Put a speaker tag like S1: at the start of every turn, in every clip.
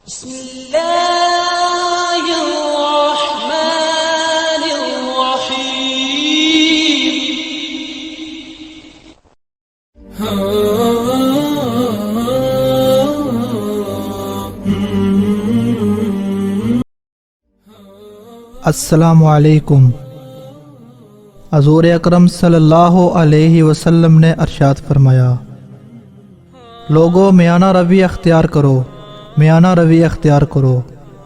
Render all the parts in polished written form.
S1: بسم اللہ الرحمن الرحیم۔
S2: السلام علیکم۔ حضور اکرم صلی اللہ علیہ وسلم نے ارشاد فرمایا، لوگوں میانہ روی اختیار کرو، میانہ روی اختیار کرو،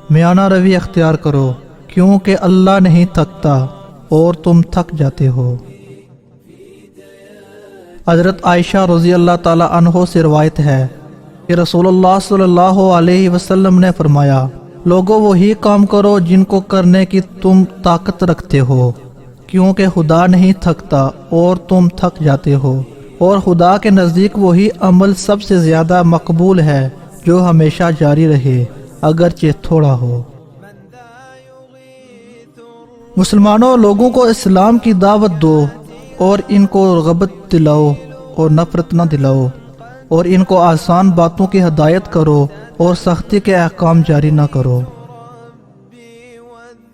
S2: میانہ روی اختیار کرو، کیونکہ اللہ نہیں تھکتا اور تم تھک جاتے ہو۔ حضرت عائشہ رضی اللہ تعالی عنہ سے روایت ہے کہ رسول اللہ صلی اللہ علیہ وسلم نے فرمایا، لوگوں وہی کام کرو جن کو کرنے کی تم طاقت رکھتے ہو، کیونکہ خدا نہیں تھکتا اور تم تھک جاتے ہو، اور خدا کے نزدیک وہی عمل سب سے زیادہ مقبول ہے جو ہمیشہ جاری رہے اگرچہ تھوڑا ہو۔ مسلمانوں، لوگوں کو اسلام کی دعوت دو اور ان کو رغبت دلاؤ اور نفرت نہ دلاؤ، اور ان کو آسان باتوں کی ہدایت کرو اور سختی کے احکام جاری نہ کرو۔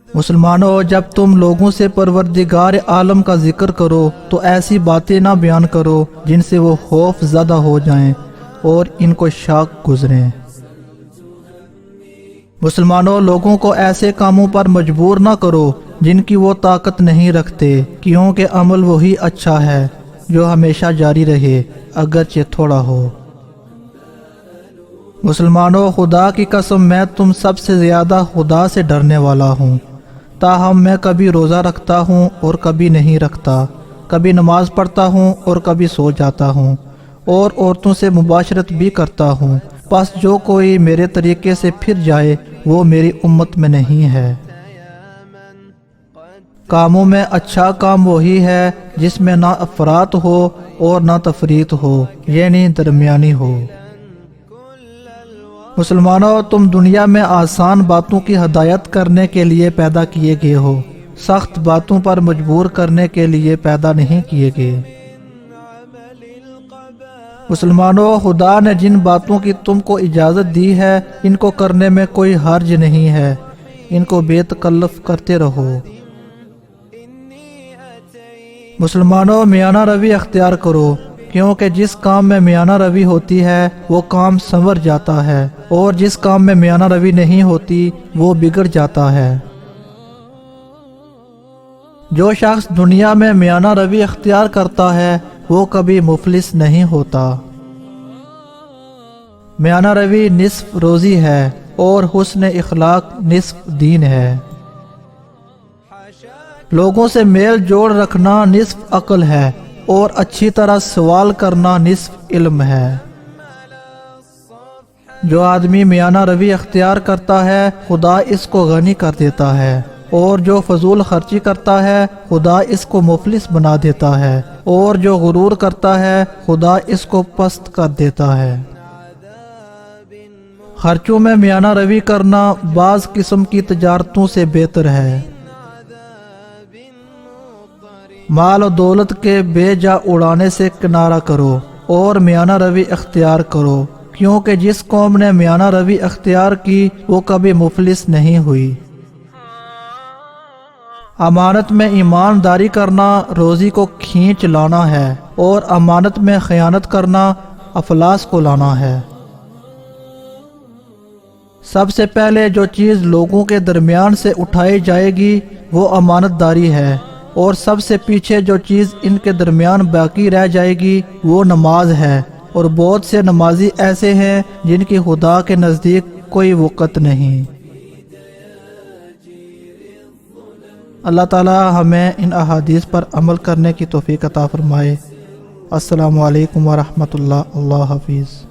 S2: مسلمانوں، جب تم لوگوں سے پروردگار عالم کا ذکر کرو تو ایسی باتیں نہ بیان کرو جن سے وہ خوف زدہ ہو جائیں اور ان کو شاک گزریں۔ مسلمانوں، لوگوں کو ایسے کاموں پر مجبور نہ کرو جن کی وہ طاقت نہیں رکھتے، کیونکہ عمل وہی اچھا ہے جو ہمیشہ جاری رہے اگرچہ تھوڑا ہو۔ مسلمانوں، خدا کی قسم میں تم سب سے زیادہ خدا سے ڈرنے والا ہوں، تاہم میں کبھی روزہ رکھتا ہوں اور کبھی نہیں رکھتا، کبھی نماز پڑھتا ہوں اور کبھی سو جاتا ہوں، اور عورتوں سے مباشرت بھی کرتا ہوں، پس جو کوئی میرے طریقے سے پھر جائے وہ میری امت میں نہیں ہے۔ کاموں میں اچھا کام وہی ہے جس میں نہ افراط ہو اور نہ تفریط ہو، یعنی درمیانی ہو۔ مسلمانوں، تم دنیا میں آسان باتوں کی ہدایت کرنے کے لیے پیدا کیے گئے ہو، سخت باتوں پر مجبور کرنے کے لیے پیدا نہیں کیے گئے۔ مسلمانوں، خدا نے جن باتوں کی تم کو اجازت دی ہے ان کو کرنے میں کوئی حرج نہیں ہے، ان کو بے تکلف کرتے رہو۔ مسلمانوں، میانہ روی اختیار کرو، کیونکہ جس کام میں میانہ روی ہوتی ہے وہ کام سنور جاتا ہے، اور جس کام میں میانہ روی نہیں ہوتی وہ بگڑ جاتا ہے۔ جو شخص دنیا میں میانہ روی اختیار کرتا ہے وہ کبھی مفلس نہیں ہوتا۔ میانہ روی نصف روزی ہے اور حسن اخلاق نصف دین ہے۔ لوگوں سے میل جوڑ رکھنا نصف عقل ہے اور اچھی طرح سوال کرنا نصف علم ہے۔ جو آدمی میانہ روی اختیار کرتا ہے خدا اس کو غنی کر دیتا ہے، اور جو فضول خرچی کرتا ہے خدا اس کو مفلس بنا دیتا ہے، اور جو غرور کرتا ہے خدا اس کو پست کر دیتا ہے۔ خرچوں میں میانہ روی کرنا بعض قسم کی تجارتوں سے بہتر ہے۔ مال و دولت کے بے جا اڑانے سے کنارہ کرو اور میانہ روی اختیار کرو، کیونکہ جس قوم نے میانہ روی اختیار کی وہ کبھی مفلس نہیں ہوئی۔ امانت میں ایمانداری کرنا روزی کو کھینچ لانا ہے، اور امانت میں خیانت کرنا افلاس کو لانا ہے۔ سب سے پہلے جو چیز لوگوں کے درمیان سے اٹھائی جائے گی وہ امانت داری ہے، اور سب سے پیچھے جو چیز ان کے درمیان باقی رہ جائے گی وہ نماز ہے، اور بہت سے نمازی ایسے ہیں جن کی خدا کے نزدیک کوئی وقت نہیں۔ اللہ تعالی ہمیں ان احادیث پر عمل کرنے کی توفیق عطا فرمائے۔ السلام علیکم ورحمۃ اللہ۔ اللہ حافظ۔